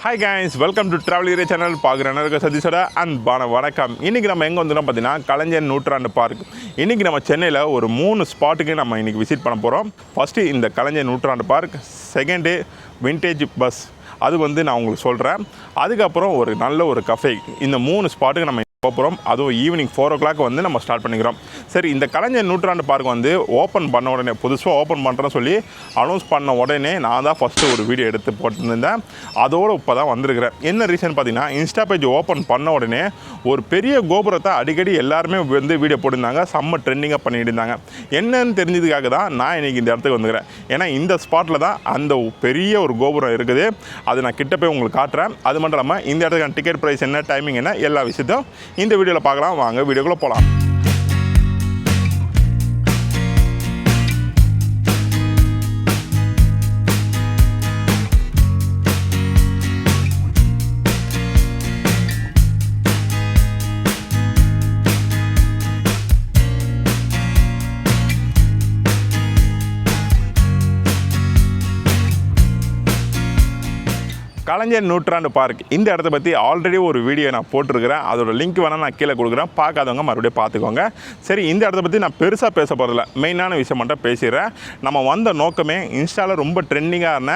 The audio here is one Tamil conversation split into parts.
Hi guys, welcome to travel area channel. பார்க்குற சதீஷோட அன்பான வணக்கம். இன்றைக்கி நம்ம எங்கே வந்துடும் பார்த்தீங்கன்னா கலைஞர் நூற்றாண்டு பார்க். இன்றைக்கி நம்ம சென்னையில் ஒரு 3 ஸ்பாட்டுக்கு நம்ம இன்றைக்கி விசிட் பண்ண போகிறோம். ஃபஸ்ட்டு இந்த கலைஞர் நூற்றாண்டு பார்க், செகண்டு விண்டேஜ் பஸ், அது நான் உங்களுக்கு சொல்கிறேன். அதுக்கப்புறம் ஒரு நல்ல ஒரு கஃபே. இந்த 3 ஸ்பாட்டுக்கு நம்ம போகிறோம். அதுவும் ஈவினிங் 4 o'clock நம்ம ஸ்டார்ட் பண்ணிக்கிறோம். சரி, இந்த கலைஞர் நூற்றாண்டு பார்க் ஓப்பன் பண்ண உடனே, புதுசாக ஓப்பன் பண்ணுறேன்னு சொல்லி அனௌன்ஸ் பண்ண உடனே நான் தான் ஃபஸ்ட்டு ஒரு வீடியோ எடுத்து போட்டுருந்தேன். அதோடு இப்போ தான் வந்திருக்கிறேன். என்ன ரீசன் பார்த்தீங்கன்னா, இன்ஸ்டா பேஜ் ஓப்பன் பண்ண உடனே ஒரு பெரிய கோபுரத்தை அடிக்கடி எல்லாருமே வீடியோ போட்டிருந்தாங்க. செம்ம ட்ரெண்டிங்காக பண்ணிட்டு இருந்தாங்க. என்னன்னு தெரிஞ்சதுக்காக தான் நான் இன்றைக்கி இந்த இடத்துக்கு வந்துக்கிறேன். ஏன்னா இந்த ஸ்பாட்டில் தான் அந்த பெரிய ஒரு கோபுரம் இருக்குது. அது நான் கிட்ட போய் உங்களுக்கு காட்டுறேன். அது மட்டும் இல்லாமல் இந்த இடத்துக்கான டிக்கெட் ப்ரைஸ் என்ன, டைமிங் என்ன, எல்லா விஷயத்தையும் இந்த வீடியோவில் பார்க்கலாம். வாங்க வீடியோக்குள்ளே போகலாம். கலைஞர் நூற்றாண்டு பார்க், இந்த இடத்த பற்றி ஆல்ரெடி ஒரு வீடியோ நான் போட்டிருக்கிறேன். அதோட லிங்க் வேணால் நான் கீழே கொடுக்குறேன். பார்க்காதவங்க மறுபடியும் பார்த்துக்கோங்க. சரி, இந்த இடத்த பற்றி நான் பெருசாக பேச போகிறதில்ல, மெயினான விஷயம் மட்டும் பேசிடுறேன். நம்ம வந்த நோக்கமே இன்ஸ்டாவில் ரொம்ப ட்ரெண்டிங்காக இருந்த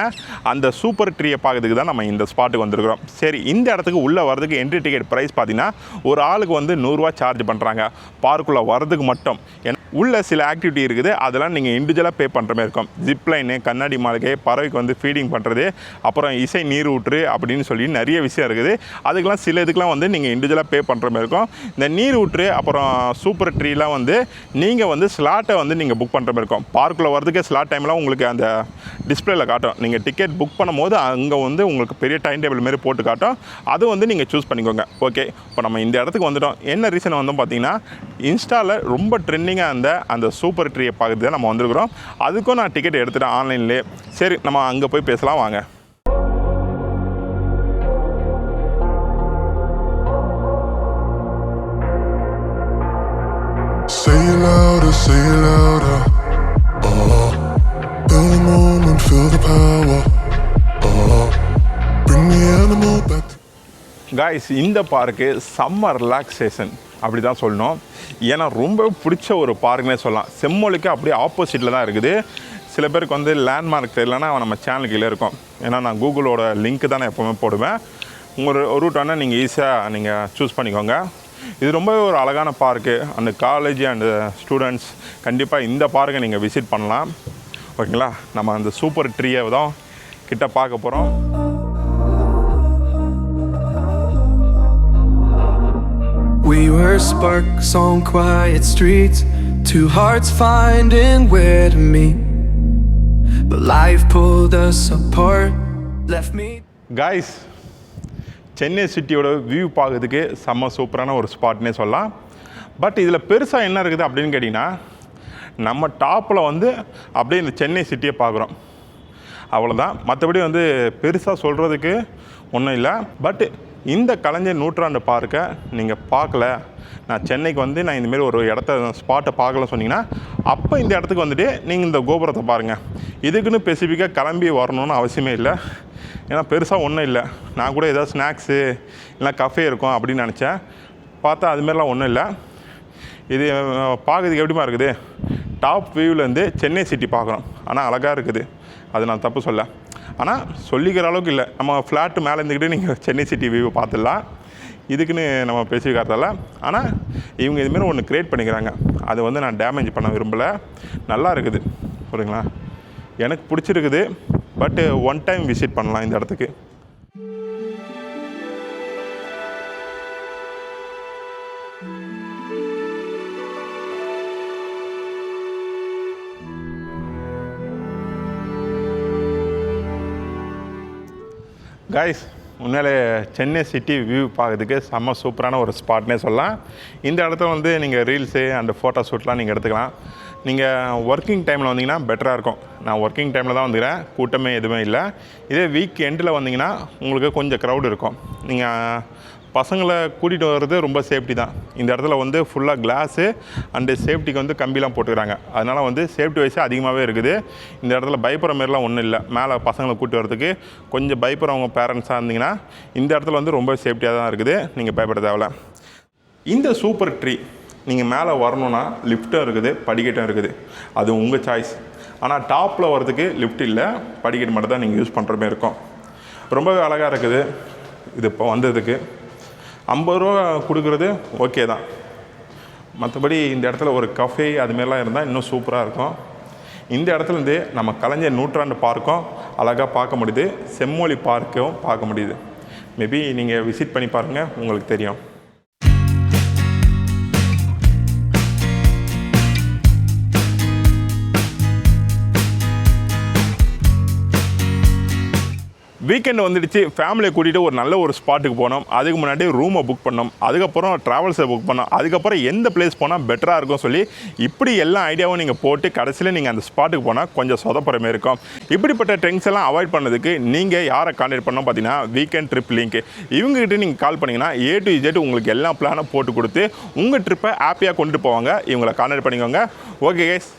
அந்த சூப்பர் ட்ரீயை பார்க்கறதுக்கு தான் நம்ம இந்த ஸ்பாட்டுக்கு வந்திருக்கிறோம். சரி, இந்த இடத்துக்கு உள்ளே வரதுக்கு என்ட்ரி டிக்கெட் ப்ரைஸ் பார்த்தீங்கன்னா ஒரு ஆளுக்கு 100 ரூபா சார்ஜ் பண்ணுறாங்க பார்க்குள்ளே வரதுக்கு மட்டும். உள்ள சில ஆக்டிவிட்டி இருக்குது, அதெல்லாம் நீங்கள் இண்டிவிஜுவலாக பே பண்ணுற மாதிரி இருக்கும். ஜிப்லைனு, கண்ணாடி மாளிகை, பறவைக்கு ஃபீடிங் பண்ணுறது, அப்புறம் இசை நீர் ஊற்று அப்படின்னு சொல்லி நிறைய விஷயம் இருக்குது. அதுக்கெலாம் சில இதுக்கெலாம் நீங்கள் இண்டிவிஜுவலாக பே பண்ணுற மாதிரி இருக்கும். இந்த நீர் ஊற்று அப்புறம் சூப்பர் ட்ரீலாம் நீங்கள் ஸ்லாட்டை நீங்கள் புக் பண்ணுற மாதிரி இருக்கும். பார்க்குள்ளே வரதுக்கு ஸ்லாட் டைம்லாம் உங்களுக்கு அந்த டிஸ்பிளேயில் காட்டும். நீங்கள் டிக்கெட் புக் பண்ணும்போது அங்கே உங்களுக்கு பெரிய டைம் டேபிள் மாரி போட்டு காட்டும். அது நீங்கள் சூஸ் பண்ணிக்கோங்க. ஓகே, இப்போ நம்ம இந்த இடத்துக்கு வந்துட்டோம். என்ன ரீசன் பார்த்தீங்கன்னா, இன்ஸ்டாவில் ரொம்ப ட்ரெண்டிங்காக அந்த சூப்பர் ட்ரீயை பார்க்குறது தான் நம்ம வந்திருக்கிறோம். அதுக்கும் நான் டிக்கெட் எடுத்துட்டேன் ஆன்லைன்லேயே. சரி, நம்ம அங்கே போய் பேசலாம் வாங்க. Say it louder, say it louder. Feel the moment, feel the power. Bring the animal back. Guys, இந்த பார்க்கு செம்ம ரிலாக்ஸேஷன் அப்படி தான் சொல்லணும். ஏன்னா ரொம்ப பிடிச்ச ஒரு பார்க்குன்னே சொல்லலாம். செம்மொழிக்கு அப்படியே ஆப்போசிட்டில் தான் இருக்குது. சில பேருக்கு லேண்ட்மார்க் தெரியலன்னா நம்ம சேனலுக்கு கீழே இருக்கும். ஏன்னா நான் கூகுளோட லிங்க்கு தான் நான் எப்போவுமே போடுவேன். உங்கள் ரூட் வேணால் நீங்கள் ஈஸியாக நீங்கள் சூஸ் பண்ணிக்கோங்க. இது ரொம்பவே ஒரு அழகான பார்க்கு. அந்த காலேஜ் அண்டு ஸ்டூடெண்ட்ஸ் கண்டிப்பாக இந்த பார்க்கை நீங்கள் விசிட் பண்ணலாம். ஓகேங்களா, நம்ம அந்த சூப்பர் ட்ரீயை தான் கிட்ட பார்க்க போகிறோம். We were sparks on quiet streets, two hearts finding where to meet, but life pulled us apart, left me. Guys, Chennai சிட்டியோட வியூ பார்க்கறதுக்கு செம்ம சூப்பரான ஒரு ஸ்பாட்னே சொல்லலாம். பட் இதில் பெருசாக என்ன இருக்குது அப்படின்னு கேட்டிங்கன்னா, நம்ம டாப்பில் அப்படியே இந்த சென்னை சிட்டியை பார்க்குறோம், அவ்வளோதான். மற்றபடி பெருசாக சொல்கிறதுக்கு ஒன்றும் இல்லை. பட் இந்த கலைஞர் நூற்றாண்டு பார்க்கை நீங்கள் பார்க்கல, நான் சென்னைக்கு நான் இந்தமாரி ஒரு ஸ்பாட்டை பார்க்கலன்னு சொன்னீங்கன்னா, அப்போ இந்த இடத்துக்கு நீங்கள் இந்த கோபுரத்தை பாருங்கள். இதுக்குன்னு ஸ்பெசிஃபிக்காக கிளம்பி வரணும்னு அவசியமே இல்லை. ஏன்னா பெருசாக ஒன்றும் இல்லை. நான் கூட ஏதாவது ஸ்நாக்ஸு இல்லை கஃபே இருக்கும் அப்படின்னு நினச்சேன். பார்த்தா அதுமாரிலாம் ஒன்றும் இல்லை. இது பார்க்குறதுக்கு எப்படிமா இருக்குது, டாப் வியூவிலேருந்து சென்னை சிட்டி பார்க்குறோம். ஆனால் அழகாக இருக்குது, அது நான் தப்பு சொல்ல. ஆனால் சொல்லிக்கிற அளவுக்கு இல்லை. நம்ம ஃப்ளாட்டு மேலே இருந்துக்கிட்டு நீங்கள் சென்னை சிட்டி வியூவை பார்த்துடலாம். இதுக்குன்னு நம்ம பேசி காட்டல. ஆனால் இவங்க இதுமாரி ஒன்று க்ரியேட் பண்ணிக்கிறாங்க. அது நான் டேமேஜ் பண்ண விரும்பலை. நல்லா இருக்குது, புரியுங்களா, எனக்கு பிடிச்சிருக்குது. பட்டு ஒன் டைம் விசிட் பண்ணலாம் இந்த இடத்துக்கு. காய்ஸ், உண்மையிலே சென்னை சிட்டி வியூ பார்க்கறதுக்கு செம்ம சூப்பரான ஒரு ஸ்பாட்னே சொல்லலாம். இந்த இடத்துல நீங்கள் ரீல்ஸு அண்ட் ஃபோட்டோ ஷூட்லாம் நீங்கள் எடுத்துக்கலாம். நீங்கள் ஒர்க்கிங் டைமில் வந்தீங்கன்னா பெட்டராக இருக்கும். நான் ஒர்க்கிங் டைமில் தான் வந்துக்கிறேன், கூட்டமே எதுவுமே இல்லை. இதே வீக் எண்டில் வந்தீங்கன்னா உங்களுக்கு கொஞ்சம் க்ரௌட் இருக்கும். நீங்கள் பசங்களை கூட்டிகிட்டு வர்றது ரொம்ப சேஃப்டி தான். இந்த இடத்துல வந்து ஃபுல்லாக கிளாஸு அண்டு சேஃப்டிக்கு வந்து கம்பிலாம் போட்டுக்கிறாங்க. அதனால் வந்து சேஃப்டி வைஸ் அதிகமாகவே இருக்குது. இந்த இடத்துல பயப்படுற மாரிலாம் ஒன்றும் இல்லை. மேலே பசங்களை கூட்டி வரதுக்கு கொஞ்சம் பயப்படுறவங்க பேரண்ட்ஸாக இருந்தீங்கன்னா இந்த இடத்துல வந்து ரொம்ப சேஃப்டியாக தான் இருக்குது. நீங்கள் பயப்பட தேவையில்ல. இந்த சூப்பர் ட்ரீ நீங்கள் மேலே வரணுன்னா லிஃப்ட்டும் இருக்குது, படிக்கட்டும் இருக்குது. அது உங்கள் சாய்ஸ். ஆனால் டாப்பில் வரதுக்கு லிஃப்ட் இல்லை, படிக்கட்டு மட்டும் தான் நீங்கள் யூஸ் பண்ணுற மாதிரி இருக்கும். ரொம்பவே அழகாக இருக்குது. இது இப்போ வந்ததுக்கு 50 ரூபா கொடுக்குறது ஓகே தான். மற்றபடி இந்த இடத்துல ஒரு கஃபே அதுமாரிலாம் இருந்தால் இன்னும் சூப்பராக இருக்கும். இந்த இடத்துலேருந்து நம்ம கலைஞர் நூற்றாண்டு பார்க்கும் அழகாக பார்க்க முடியுது, செம்மொழி பார்க்கும் பார்க்க முடியுது. மேபி நீங்கள் விசிட் பண்ணி பாருங்கள், உங்களுக்கு தெரியும். வீக்கெண்ட் வந்துடுச்சு, ஃபேமிலியை கூட்டிகிட்டு ஒரு நல்ல ஒரு ஸ்பாட்டுக்கு போனோம். அதுக்கு முன்னாடி ரூமை புக் பண்ணோம், அதுக்கப்புறம் ட்ராவல்ஸை புக் பண்ணோம், அதுக்கப்புறம் எந்த பிளேஸ் போனால் பெட்டராக இருக்கும் சொல்லி இப்படி எல்லா ஐடியாவும் நீங்கள் போட்டு கடைசியில் நீங்கள் அந்த ஸ்பாட்டுக்கு போனால் கொஞ்சம் சொதப்புற மாதிரி இருக்கும். இப்படிப்பட்ட ட்ரெண்ட்ஸ் எல்லாம் அவாய்ட் பண்ணதுக்கு நீங்கள் யாரை கான்டாக்ட் பண்ணோம் பார்த்தீங்கன்னா வீக்கெண்ட் ட்ரிப் லிங்க். இவங்ககிட்ட நீங்கள் கால் பண்ணிங்கன்னா A to Z உங்களுக்கு எல்லா பிளானும் போட்டு கொடுத்து உங்கள் ட்ரிப்பை ஹாப்பியாக கொண்டுட்டு போவாங்க. இவங்களை கான்டாக்ட் பண்ணிக்கோங்க. Okay guys.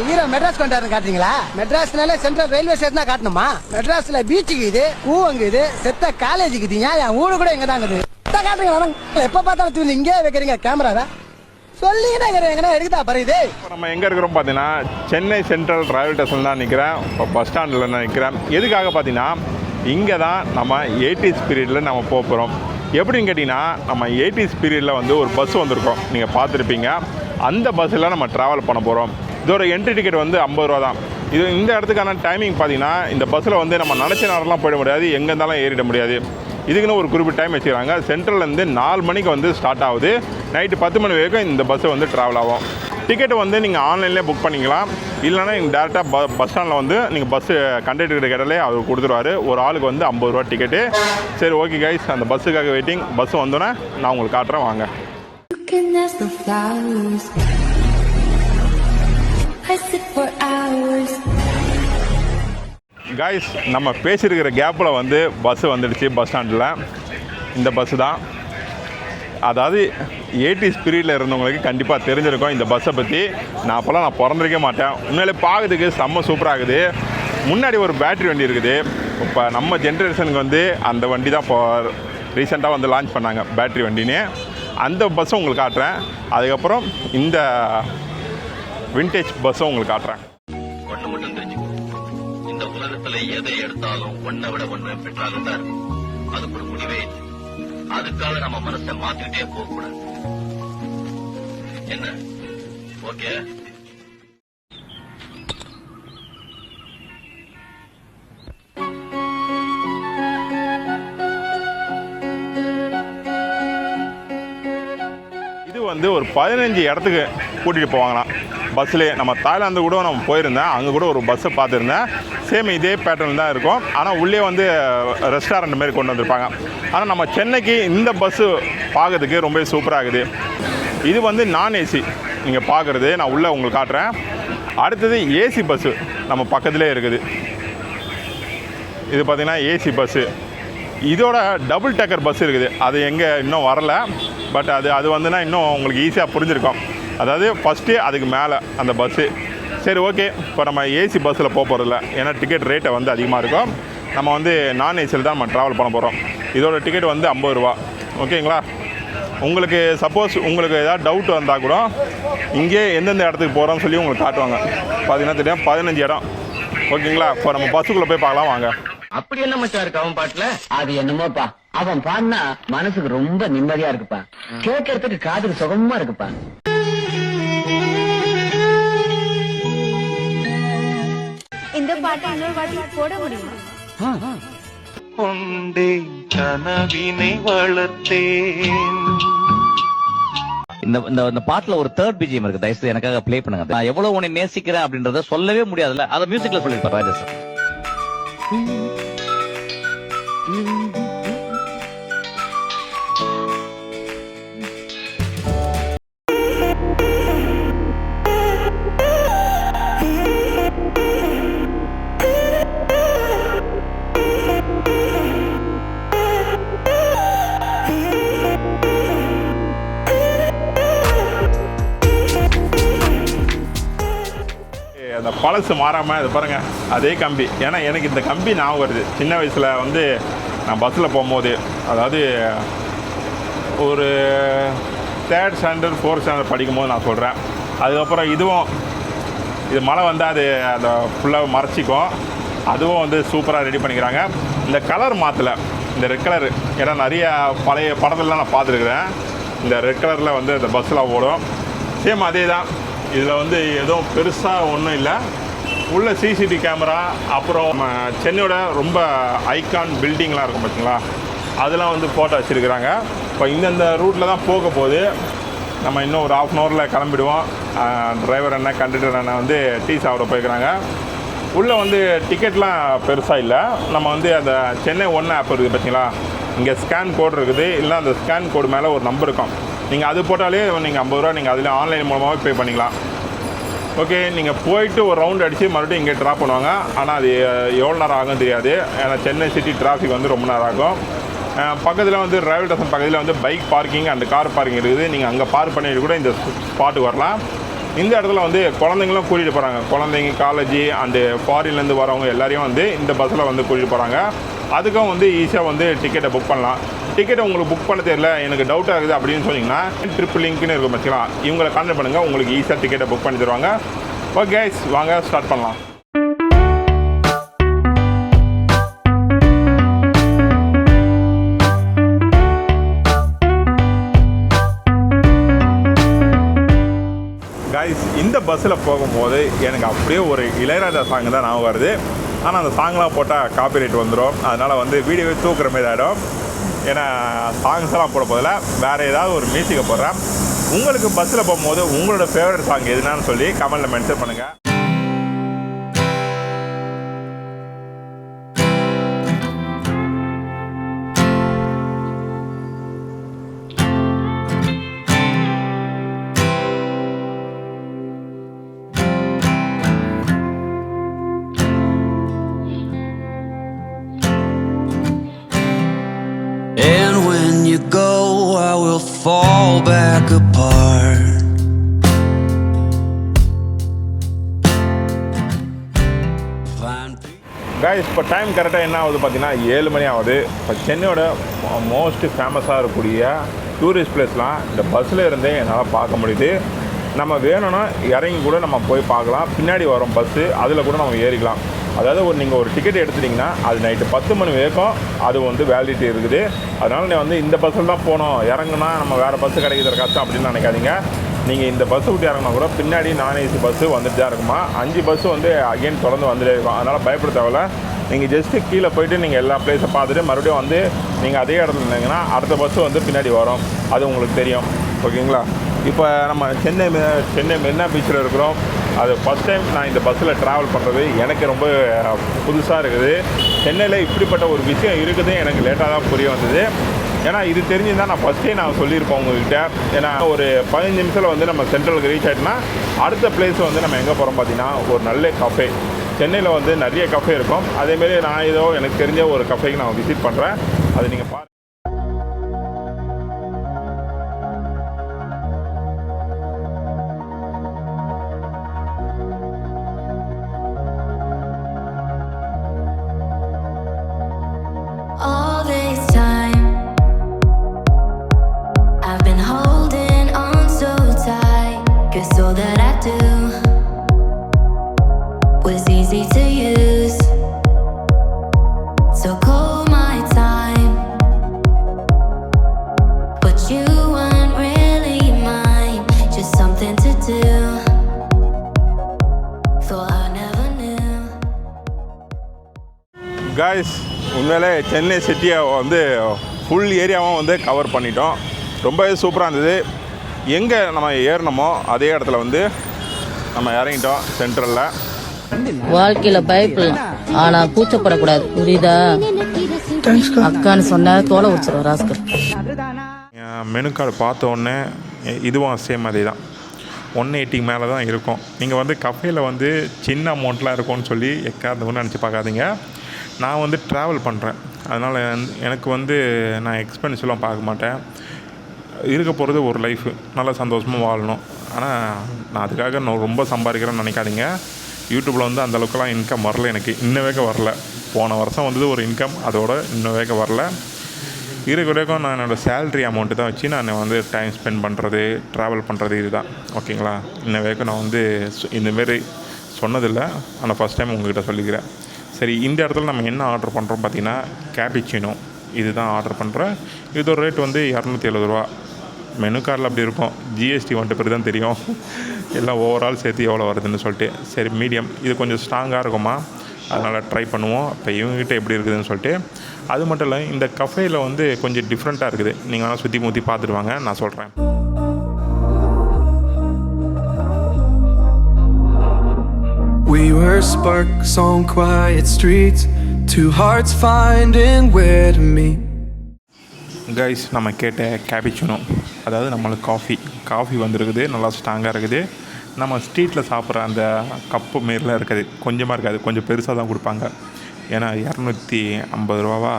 ஹீரோ மெட்ராஸ் கொண்டாரு காட்டுறீங்களா? மெட்ராஸ்னால சென்ட்ரல் ரயில்வே ஸ்டேஷன் தான் காட்டணுமா? மெட்ராஸ்ல பீச்சுக்கு இது ஊவங்க இது செத்த காலேஜுக்கு இது என் ஊரு கூட இங்க தான் இருக்குது. காட்டுறீங்க எப்ப பார்த்தாலும் இங்கே வைக்கிறீங்க கேமராவை சொல்லிங்கன்னா எடுக்குதா பரியுது. இப்போ நம்ம எங்கே இருக்கிறோம் பார்த்தீங்கன்னா சென்னை சென்ட்ரல் ரயில்வே ஸ்டேஷன் தான் நிற்கிறேன். இப்போ பஸ் ஸ்டாண்டில் நான் நிற்கிறேன். எதுக்காக பார்த்தீங்கன்னா இங்கே தான் நம்ம 80s பீரியடில் நம்ம போகிறோம். எப்படின்னு கேட்டிங்கன்னா நம்ம 80s பீரியடில் வந்து ஒரு பஸ் வந்திருக்கோம், நீங்கள் பார்த்துருப்பீங்க. அந்த பஸ்ஸில் நம்ம ட்ராவல் பண்ண போகிறோம். இதோட என்ட்ரி டிக்கெட் வந்து 50 ரூபா தான். இது இந்த இடத்துக்கான டைமிங் பார்த்தீங்கன்னா இந்த பஸ்ஸில் வந்து நம்ம நினச்ச நேரம்லாம் போயிட முடியாது, எங்கே இருந்தாலும் ஏறிட முடியாது. இதுக்குன்னு ஒரு குறிப்பிட்ட டைம் வச்சுக்கிறாங்க. சென்ட்ரல்லேருந்து 4 மணிக்கு வந்து ஸ்டார்ட் ஆகுது, நைட்டு 10 மணி வரைக்கும் இந்த பஸ்ஸை வந்து ட்ராவல் ஆகும். டிக்கெட்டு வந்து நீங்கள் ஆன்லைன்லேயே புக் பண்ணிக்கலாம், இல்லைனா நீங்கள் டேரெக்டாக பஸ் ஸ்டாண்டில் வந்து நீங்கள் பஸ்ஸு கண்டக்டர் கேட்டாலே அவர் கொடுத்துருவார். ஒரு ஆளுக்கு வந்து 50 ரூபா டிக்கெட்டு. சரி ஓகே கைஸ், அந்த பஸ்ஸுக்காக வெயிட்டிங். பஸ் வந்தோன்னே நான் உங்களுக்கு காட்டுறேன், வாங்க. கைஸ், நம்ம பேசியிருக்கிற கேப்பில் வந்து பஸ்ஸு வந்துடுச்சு பஸ் ஸ்டாண்டில். இந்த பஸ்ஸு தான். அதாவது 80s பீரியடில் இருந்தவங்களுக்கு கண்டிப்பாக தெரிஞ்சிருக்கும் இந்த பஸ்ஸை பற்றி. நான் அப்போல்லாம் நான் பிறந்திருக்க மாட்டேன். உண்மையிலே பார்க்குறதுக்கு செம்ம சூப்பராகுது. முன்னாடி ஒரு பேட்ரி வண்டி இருக்குது. இப்போ நம்ம ஜென்ரேஷனுக்கு வந்து அந்த வண்டி தான் இப்போ ரீசெண்டாக வந்து லான்ச் பண்ணாங்க, பேட்ரி வண்டின்னு. அந்த பஸ்ஸை உங்களுக்கு காட்டுறேன். அதுக்கப்புறம் இந்த விண்டேஜ் பஸ்ஸும் உங்களுக்கு காட்டுறேன். ஒண்ணு மட்டும் தெரிஞ்சுக்கோ, இந்த உலகத்துல எதை எடுத்தாலும் ஒன்னை விட ஒண்ணு பெற்றாலும் தான் அதுக்கு ஒரு முடிவே இல்லை. அதுக்காக நம்ம மனசை மாத்திக்கிட்டே போக கூடாது. என்ன ஓகே? இது வந்து ஒரு 15 இடத்துக்கு கூட்டிகிட்டு போவாங்களாம் பஸ்ஸிலே. நம்ம தாய்லாந்து கூட நம்ம போயிருந்தேன், அங்கே கூட ஒரு பஸ்ஸை பார்த்துருந்தேன். சேம் இதே பேட்டர்ன் தான் இருக்கும், ஆனால் உள்ளே வந்து ரெஸ்டாரண்ட் மாரி கொண்டு வந்திருப்பாங்க. ஆனால் நம்ம சென்னைக்கு இந்த பஸ்ஸு பார்க்கறதுக்கு ரொம்ப சூப்பராகுது. இது வந்து நான் ஏசி நீங்கள் பார்க்குறது, நான் உள்ளே உங்களுக்கு காட்டுறேன். அடுத்தது ஏசி பஸ்ஸு நம்ம பக்கத்துலேயே இருக்குது. இது பார்த்திங்கன்னா ஏசி பஸ்ஸு. இதோட டபுள் டேக்கர் பஸ் இருக்குது, அது எங்கே இன்னும் வரல. பட் அது வந்துன்னா இன்னும் உங்களுக்கு ஈஸியாக புரிஞ்சிருக்கும். அதாவது ஃபஸ்ட்டு அதுக்கு மேலே அந்த பஸ்ஸு. சரி ஓகே, இப்போ நம்ம ஏசி பஸ்ஸில் போகிறதில்ல, ஏன்னா டிக்கெட் ரேட்டை வந்து அதிகமாக இருக்கும். நம்ம வந்து நான் ஏசியில் தான் நம்ம ட்ராவல் பண்ண போகிறோம். இதோட டிக்கெட் வந்து 50 ரூபா. ஓகேங்களா? உங்களுக்கு சப்போஸ் உங்களுக்கு ஏதாவது டவுட் வந்தால் கூட இங்கே எந்தெந்த இடத்துக்கு போகிறோம்னு சொல்லி உங்களுக்கு காட்டுவாங்க. பார்த்தீங்கன்னா தெரியும் 15 இடம். ஓகேங்களா? இப்போ நம்ம பஸ்ஸுக்குள்ளே போய் பார்க்கலாம், வாங்க. அப்படி என்ன மச்சான் இருக்கு அவன் பாட்டுல? அது என்னமோப்பா, அவன் பாடினா மனசுக்கு ரொம்ப நிம்மதியா இருக்குப்பா, கேட்கறதுக்கு காதுக்கு சுகமா இருக்குப்பா. இந்த பாட்டை இன்னொரு வாட்டி போட முடியுமா? கொண்டேன் கனவினை வளர்த்தேன். இந்த பாட்டுல ஒரு தேர்ட் பிஜிஎம் இருக்கு, தயவுசெய்து எனக்காக ப்ளே பண்ணுங்க. நான் எவ்வளவு உன்னை நேசிக்கிறேன் அப்படின்றத சொல்லவே முடியாதுல்ல, அதை மியூசிக்ல சொல்லிருப்பாரு ராஜா சார். பழசு மாறாமல் இது பாருங்கள் அதே கம்பி. ஏன்னா எனக்கு இந்த கம்பி ஞாபகம் வருது. சின்ன வயசில் வந்து நான் பஸ்ஸில் போகும்போது, அதாவது ஒரு 3rd ஸ்டாண்டர்ட் 4th ஸ்டாண்டர்ட் படிக்கும்போது நான் சொல்கிறேன். அதுக்கப்புறம் இது மழை வந்தால் அது அந்த ஃபுல்லாக மறைச்சிக்கும். அதுவும் வந்து சூப்பராக ரெடி பண்ணிக்கிறாங்க. இந்த கலர் மாற்றலை, இந்த ரெட் கலரு. ஏன்னா நிறைய பழைய படத்துலலாம் நான் பார்த்துருக்குறேன். இந்த ரெட் கலரில் வந்து இந்த பஸ்ஸில் ஓடும். சேம் அதே தான். இதில் வந்து எதுவும் பெருசாக ஒன்றும் இல்லை. உள்ள சிசிடிவி கேமரா, அப்புறம் நம்ம சென்னையோட ரொம்ப ஐகான் பில்டிங்லாம் இருக்கும் பார்த்தீங்களா, அதெல்லாம் வந்து ஃபோட்டோ வச்சுருக்குறாங்க. இப்போ இந்தந்த ரூட்டில் தான் போக போகுது. நம்ம இன்னும் ஒரு 1/2 hourல கிளம்பிடுவோம். டிரைவர் அண்ணன் கண்டக்டர் அண்ணன் வந்து டீ சாப்பிட போய்க்கிறாங்க. உள்ளே வந்து டிக்கெட்லாம் பெருசாக இல்லை. நம்ம வந்து அந்த சென்னை 1 ஆப் இருக்குது பார்த்தீங்களா, இங்கே ஸ்கேன் கோடு இருக்குது. இல்லை அந்த ஸ்கேன் கோடு மேலே ஒரு நம்பர் இருக்கும். நீங்கள் அது போட்டாலே நீங்கள் 50 ரூபா நீங்கள் அதில் ஆன்லைன் மூலமாகவே பே பண்ணிக்கலாம். ஓகே, நீங்கள் போயிட்டு ஒரு ரவுண்ட் அடித்து மறுபடியும் இங்கே ட்ராப் பண்ணுவாங்க. ஆனால் அது எவ்வளோ நேரம் ஆகும் தெரியாது. ஏன்னா சென்னை சிட்டி டிராஃபிக் வந்து ரொம்ப நேரம் ஆகும். பக்கத்தில் வந்து ரயில்வே ஸ்டேஷன் பக்கத்தில் வந்து bike parking and car parking இருக்குது. நீங்கள் அங்கே பார்க் பண்ணிட்டு கூட இந்த ஸ்பாட்டுக்கு வரலாம். இந்த இடத்துல வந்து குழந்தைங்களும் கூட்டிகிட்டு போகிறாங்க. குழந்தைங்க, காலேஜ் அண்டு ஃபாரின்லேருந்து வரவங்க எல்லாரையும் வந்து இந்த பஸ்ஸில் வந்து கூட்டிகிட்டு போகிறாங்க. அதுக்கும் வந்து ஈஸியாக வந்து டிக்கெட்டை புக் பண்ணலாம். டிக்கெட்டை உங்களுக்கு புக் பண்ண தெரியல, எனக்கு டவுட்டாக இருக்குது அப்படின்னு சொன்னீங்கன்னா ட்ரிப் லிங்க்னு இருக்கும் வச்சுக்கலாம். இவங்களை கான்டாக்ட் பண்ணுங்கள், உங்களுக்கு ஈஸியாக டிக்கெட்டை புக் பண்ணி தருவாங்க. ஓகே கைஸ், வாங்க ஸ்டார்ட் பண்ணலாம். கைஸ், இந்த பஸ்ஸில் போகும்போது எனக்கு அப்படியே ஒரு இளையராஜா சாங் தான் ஞாபகம் வருது. ஆனால் அந்த சாங்லாம் போட்டால் காப்பிரைட் வந்துடும். அதனால் வந்து வீடியோவே தூக்குற மாதிரி ஆகிடும். ஏன்னா சாங்ஸ் எல்லாம் போட போதில் வேறு ஏதாவது ஒரு மியூசிக்கை போடுறேன். உங்களுக்கு பஸ்ஸில் போகும்போது உங்களோட ஃபேவரட் சாங் எதுனான்னு சொல்லி கமெண்ட்டில் மென்ஷன் பண்ணுங்கள். And when you go, I will fall back apart. Guys, இப்போ டைம் கரெக்டாக என்ன ஆகுது பார்த்தீங்கன்னா 7 மணி ஆகுது. இப்போ சென்னையோட மோஸ்ட் ஃபேமஸாக இருக்கக்கூடிய டூரிஸ்ட் பிளேஸ்லாம் இந்த பஸ்ஸில் இருந்தே என்னால் பார்க்க முடியுது. நம்ம வேணும்னா இறங்கி கூட நம்ம போய் பார்க்கலாம். பின்னாடி வரும் பஸ்ஸு, அதில் கூட நம்ம ஏறிக்கலாம். அதாவது நீங்கள் ஒரு டிக்கெட் எடுத்துட்டிங்கன்னா அது நைட்டு 10 மணி வரைக்கும் அது வந்து வேலிடிட்டி இருக்குது. அதனால் நீங்கள் வந்து இந்த பஸ்ஸில் தான் போகணும், இறங்குனா நம்ம வேறு பஸ்ஸு கிடைக்கிறது கஷ்டம் அப்படின்னு நினைக்காதீங்க. நீங்கள் இந்த பஸ்ஸை விட்டு இறங்கினா கூட பின்னாடி நான் ஏசி பஸ்ஸு வந்துட்டு தான் இருக்குமா. 5 பஸ்ஸு வந்து அகெயின் தொடர்ந்து வந்துட்டே இருக்கும். அதனால் பயப்பட தேவையில்ல. நீங்கள் ஜஸ்ட்டு கீழே போய்ட்டு நீங்கள் எல்லா பிளேஸை பார்த்துட்டு மறுபடியும் வந்து நீங்கள் அதே இடத்துல இருந்தீங்கன்னா அடுத்த பஸ்ஸு வந்து பின்னாடி வரும். அது உங்களுக்கு தெரியும். ஓகேங்களா? இப்போ நம்ம சென்னை மெரினா பீச்சில் இருக்கிறோம். அது ஃபஸ்ட் டைம் நான் இந்த பஸ்ஸில் ட்ராவல் பண்ணுறது எனக்கு ரொம்ப புதுசாக இருக்குது. சென்னையில் இப்படிப்பட்ட ஒரு விஷயம் இருக்குது எனக்கு லேட்டாக தான் புரிய வந்தது. ஏன்னா இது தெரிஞ்சுதான் நான் ஃபஸ்ட்டே நான் சொல்லியிருப்போம் உங்கள்கிட்ட. ஏன்னா ஒரு 15 நிமிஷத்தில் வந்து நம்ம சென்ட்ரலுக்கு ரீச் ஆகிட்டோன்னா அடுத்த பிளேஸ் வந்து நம்ம எங்கே போகிறோம் பார்த்தீங்கன்னா ஒரு நல்ல கஃபே. சென்னையில் வந்து நிறைய கஃபே இருக்கும். அதேமாரி நான் ஏதோ எனக்கு தெரிஞ்ச ஒரு கஃபேக்கு நான் விசிட் பண்ணுறேன். அது நீங்கள் பாருங்கள். All this time I've been holding on so tight, 'cause all that I do was easy to use. So call my time, but you weren't really mine, just something to do. Thought I never knew. Guys, உண்மையிலே சென்னை சிட்டியை வந்து ஃபுல் ஏரியாவும் வந்து கவர் பண்ணிட்டோம். ரொம்பவே சூப்பராக இருந்தது. எங்கே நம்ம ஏறினோமோ அதே இடத்துல வந்து நம்ம இறங்கிட்டோம் சென்ட்ரலில். வாழ்க்கையில பயப்படலாம், ஆனா கூச்சப்படக்கூடாது, புரியுதா? அக்கான்னு சொன்ன தோலை உச்சிரும் ராஸ்கல். மெனு கார்டு பார்த்த உடனே இதுவும் சேம் அதே தான். 180 மேலே தான் இருக்கும். நீங்கள் வந்து கஃபேயில் வந்து சின்ன அமௌண்ட்லாம் இருக்கும்னு சொல்லி எக்காரணம் நினச்சி பார்க்காதீங்க. நான் வந்து ட்ராவல் பண்ணுறேன், அதனால் எனக்கு வந்து நான் எக்ஸ்பென்சிவ்லாம் பார்க்க மாட்டேன். இருக்க போகிறது ஒரு லைஃபு, நல்லா சந்தோஷமாக வாழணும். ஆனால் நான் அதுக்காக நான் ரொம்ப சம்பாதிக்கிறேன்னு நினைக்காதீங்க. யூடியூப்பில் வந்து அந்தளவுக்குலாம் இன்கம் வரல எனக்கு, இன்ன வரைக்கும் வரல. போன வருஷம் வந்தது ஒரு இன்கம், அதோட இன்ன வரைக்கும் வரல. வரைக்கும் நான் என்னோடய சேல்ரி அமௌண்ட்டு தான் வச்சு நான் வந்து டைம் ஸ்பெண்ட் பண்ணுறது, ட்ராவல் பண்ணுறது இதுதான். ஓகேங்களா? இன்ன வரைக்கும் நான் வந்து இந்தமாரி சொன்னதில்லை, ஆனால் ஃபஸ்ட் டைம் உங்கள்கிட்ட சொல்லிக்கிறேன். சரி, இந்த இடத்துல நம்ம என்ன ஆர்டர் பண்ணுறோம் பார்த்தீங்கன்னா, கேபிச்சினோ இது தான் ஆர்டர் பண்ணுறேன். இதோட ரேட் வந்து 270 ரூபா. மெனு கார்டில் அப்படி இருக்கும், ஜிஎஸ்டி வந்துட்டு பிறகு தான் தெரியும் எல்லாம் ஓவரால் சேர்த்து எவ்வளோ வருதுன்னு சொல்லிட்டு. சரி, மீடியம் இது கொஞ்சம் ஸ்ட்ராங்காக இருக்குமா, அதனால் ட்ரை பண்ணுவோம். இப்போ இவங்ககிட்ட எப்படி இருக்குதுன்னு சொல்லிட்டு. அது மட்டும் இல்லை, இந்த கஃபேயில் வந்து கொஞ்சம் டிஃப்ரெண்ட்டாக இருக்குது. நீங்கள் வேணால் சுற்றி முற்றி பார்த்துட்டு வாங்க, நான் சொல்கிறேன். We were sparks on quiet streets, two hearts finding where to meet. Guys, நம்ம கேட்ட கேபிச்சினோ, அதாவது நம்மளுக்கு காஃபி வந்துருக்குது, நல்லா ஸ்ட்ராங்காக இருக்குது. நம்ம ஸ்ட்ரீட்டில் சாப்பிட்ற அந்த கப்பு மாரிலாம் இருக்காது, கொஞ்சமாக இருக்காது, கொஞ்சம் பெருசாக தான் கொடுப்பாங்க. ஏன்னா 250 ரூபாவா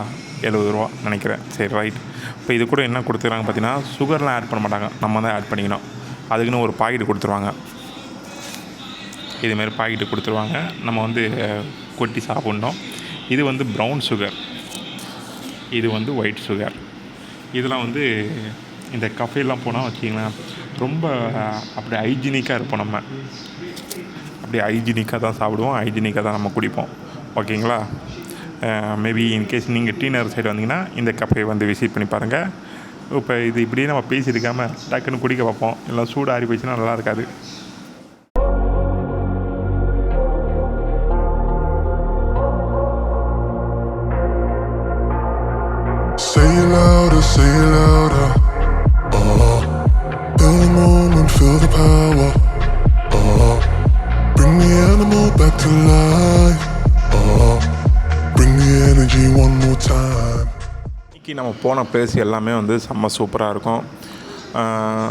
70 ரூபா நினைக்கிறேன். சரி, ரைட். இப்போ இது கூட என்ன கொடுத்துருக்காங்க பார்த்தீங்கன்னா, சுகர்லாம் ஆட் பண்ண மாட்டாங்க, நம்ம தான் ஆட் பண்ணிக்கணும். அதுக்குன்னு ஒரு பாக்கெட் கொடுத்துருவாங்க, இதுமாரி பாக்கெட்டு கொடுத்துருவாங்க. நம்ம வந்து கொட்டி சாப்பிட்ணும். இது வந்து ப்ரௌன் சுகர், இது வந்து ஒயிட் சுகர். இதெல்லாம் வந்து இந்த கஃபேலாம் போனால் வச்சிங்களேன், ரொம்ப அப்படி ஹைஜீனிக்காக இருப்போம். நம்ம அப்படி ஹைஜீனிக்காக தான் சாப்பிடுவோம், ஹைஜீனிக்காக தான் நம்ம குடிப்போம். ஓகேங்களா? மேபி இன்கேஸ் நீங்கள் டீனர் சைடு வந்தீங்கன்னா இந்த கஃபே வந்து விசிட் பண்ணி பாருங்கள். இப்போ இது இப்படியே நம்ம பேசியிருக்காமல் டக்குன்னு குடிக்க பார்ப்போம், இல்லை சூடு ஆறி போயிடுச்சுன்னா நல்லா இருக்காது. Say it louder, say it louder. Feel the moment, feel the power. Bring the animal back to life. Bring the energy one more time. இன்றைக்கி நம்ம போன பிளேஸ் எல்லாமே வந்து செம்ம சூப்பராக இருக்கும்.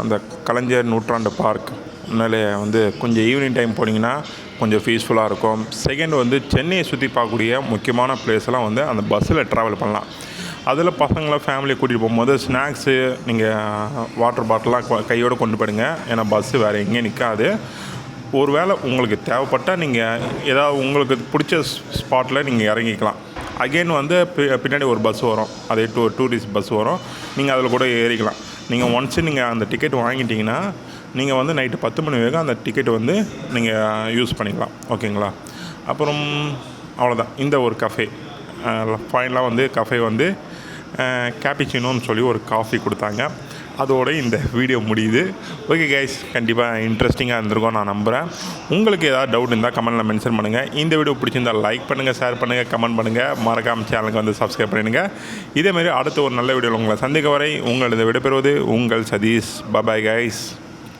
அந்த கலைஞர் நூற்றாண்டு பார்க் முன்னாலே வந்து கொஞ்சம் ஈவினிங் டைம் போனீங்கன்னா கொஞ்சம் பீஸ்ஃபுல்லாக இருக்கும். செகண்ட் வந்து சென்னையை சுற்றி பார்க்கக்கூடிய முக்கியமான பிளேஸ்லாம் வந்து அந்த பஸ்ஸில் ட்ராவல் பண்ணலாம். அதில் பசங்களை ஃபேமிலியை கூட்டிகிட்டு போகும்போது ஸ்நாக்ஸு, நீங்கள் வாட்டர் பாட்டிலாம் கையோடு கொண்டு போயிடுங்க. ஏன்னா பஸ்ஸு வேறு எங்கேயும் நிற்காது. ஒரு வேளை உங்களுக்கு தேவைப்பட்டால் நீங்கள் ஏதாவது உங்களுக்கு பிடிச்ச ஸ்பாட்டில் நீங்கள் இறங்கிக்கலாம். அகெயின் வந்து பின்னாடி ஒரு பஸ் வரும், அதே டூரிஸ்ட் பஸ் வரும், நீங்கள் அதில் கூட ஏறிக்கலாம். நீங்கள் ஒன்ஸு நீங்கள் அந்த டிக்கெட் வாங்கிட்டீங்கன்னா நீங்கள் வந்து நைட்டு 10 மணி வரைக்கும் அந்த டிக்கெட் வந்து நீங்கள் யூஸ் பண்ணிக்கலாம். ஓகேங்களா? அப்புறம் அவ்வளோதான். இந்த ஒரு கஃபே ஃபைனலாக வந்து கஃபே வந்து கேபிச்சினோன்னு சொல்லி ஒரு காஃபி கொடுத்தாங்க. அதோடு இந்த வீடியோ முடியுது. ஓகே கைஸ், கண்டிப்பாக இன்ட்ரெஸ்டிங்காக இருந்திருக்கும் நான் நம்புகிறேன். உங்களுக்கு ஏதாவது டவுட் இருந்தால் கமெண்ட்டில் மென்ஷன் பண்ணுங்கள். இந்த வீடியோ பிடிச்சிருந்தால் லைக் பண்ணுங்கள், ஷேர் பண்ணுங்கள், கமெண்ட் பண்ணுங்கள். மறக்காமல் சேனலுக்கு வந்து சப்ஸ்கிரைப் பண்ணிடுங்க. இதேமாரி அடுத்த ஒரு நல்ல வீடியோவில் உங்களை சந்திக்க வரை உங்களது விடைபெறுவது உங்கள் சதீஷ். Bye guys.